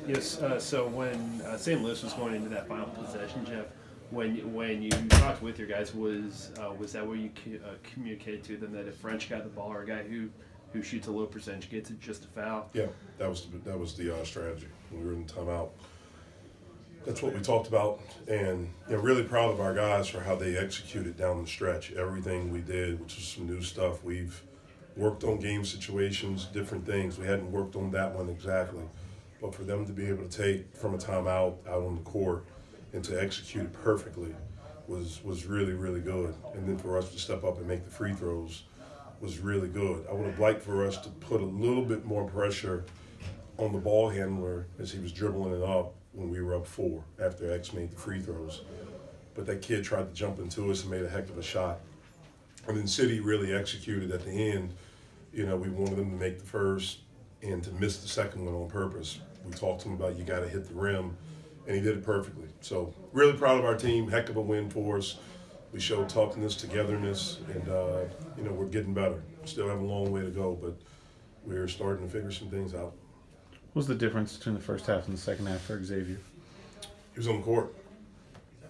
Yes. So when St. Louis was going into that final possession, Jeff, when you talked with your guys, was that where you communicated to them that if French got the ball or a guy who shoots a low percentage gets it, just a foul? Yeah, that was the strategy when we were in the timeout. That's what we talked about, and really proud of our guys for how they executed down the stretch. Everything we did, which was some new stuff. We've worked on game situations, different things. We hadn't worked on that one exactly. But for them to be able to take from a timeout out on the court and to execute it perfectly was really, really good. And then for us to step up and make the free throws was really good. I would have liked for us to put a little bit more pressure on the ball handler as he was dribbling it up when we were up 4 after X made the free throws. But that kid tried to jump into us and made a heck of a shot. And then City really executed at the end. We wanted them to make the first and to miss the second one on purpose. We talked to him about you got to hit the rim, and he did it perfectly. So really proud of our team. Heck of a win for us. We showed toughness, togetherness, and we're getting better. Still have a long way to go, but we're starting to figure some things out. What was the difference between the first half and the second half for Xavier? He was on the court.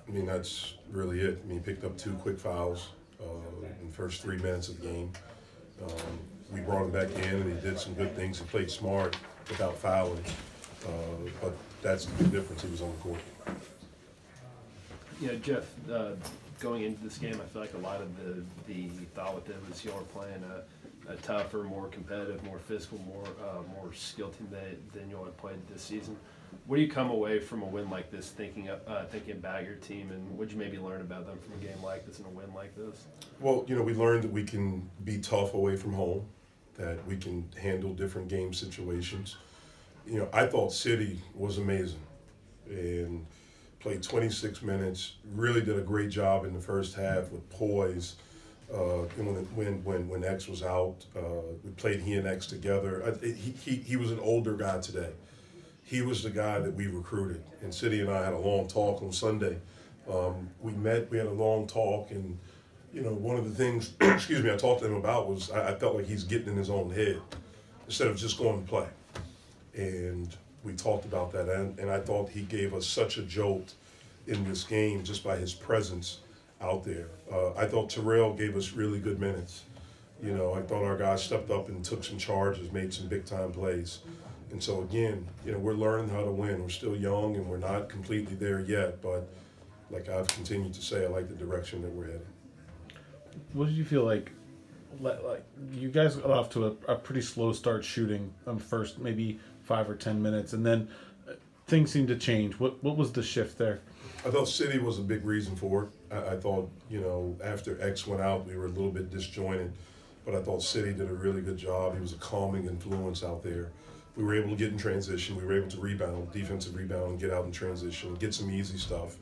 That's really it. He picked up 2 quick fouls in the first 3 minutes of the game. We brought him back in, and he did some good things. He played smart without fouling. But that's the big difference. He was on the court. Yeah, Jeff, going into this game, I feel like a lot of the thought with it was y'all were playing a tougher, more competitive, more physical, more skilled team than y'all had played this season. What do you come away from a win like this thinking about your team, and what did you maybe learn about them from a game like this and a win like this? Well, we learned that we can be tough away from home, that we can handle different game situations. I thought City was amazing and played 26 minutes, really did a great job in the first half with poise. When X was out, we played he and X together. He was an older guy today. He was the guy that we recruited, and City and I had a long talk on Sunday. We had a long talk, and one of the things, I talked to him about was I felt like he's getting in his own head instead of just going to play. And we talked about that, and I thought he gave us such a jolt in this game just by his presence out there. I thought Terrell gave us really good minutes. I thought our guys stepped up and took some charges, made some big-time plays. And so, again, we're learning how to win. We're still young, and we're not completely there yet, but like I've continued to say, I like the direction that we're headed. What did you feel like you guys got off to a pretty slow start shooting first maybe 5 or 10 minutes, and then things seemed to change. What was the shift there? I thought City was a big reason for it. I thought, after X went out, we were a little bit disjointed, but I thought City did a really good job. He was a calming influence out there. We were able to get in transition. We were able to rebound, defensive rebound, and get out in transition, get some easy stuff.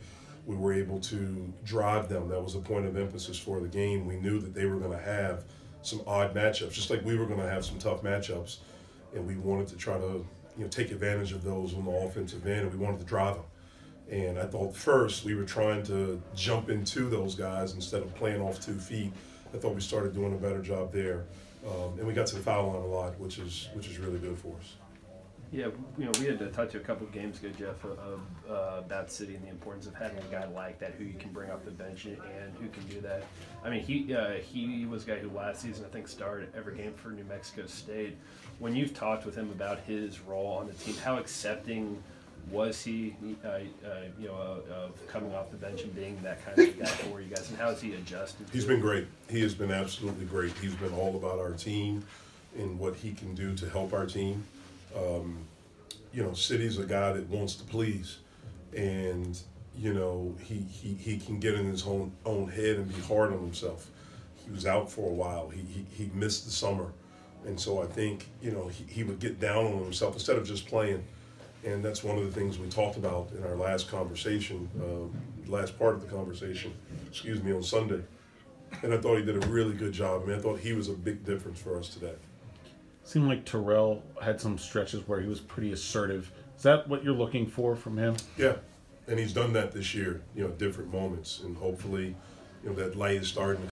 We were able to drive them. That was a point of emphasis for the game. We knew that they were going to have some odd matchups, just like we were going to have some tough matchups, and we wanted to try to take advantage of those on the offensive end, and we wanted to drive them. And I thought first we were trying to jump into those guys instead of playing off 2 feet. I thought we started doing a better job there, and we got to the foul line a lot, which is really good for us. Yeah, we had to talk to a couple of games ago, Jeff, about City and the importance of having a guy like that who you can bring off the bench and who can do that. He was a guy who last season I think started every game for New Mexico State. When you've talked with him about his role on the team, how accepting was he, of coming off the bench and being that kind of guy for you guys, and how has he adjusted? He's been great. He has been absolutely great. He's been all about our team and what he can do to help our team. City's a guy that wants to please, and he can get in his own head and be hard on himself. He was out for a while. He missed the summer, and so I think he would get down on himself instead of just playing. And that's one of the things we talked about in our last conversation, last part of the conversation, on Sunday. And I thought he did a really good job. I thought he was a big difference for us today. Seemed like Terrell had some stretches where he was pretty assertive. Is that what you're looking for from him? Yeah, and he's done that this year, different moments. And hopefully, that light is starting to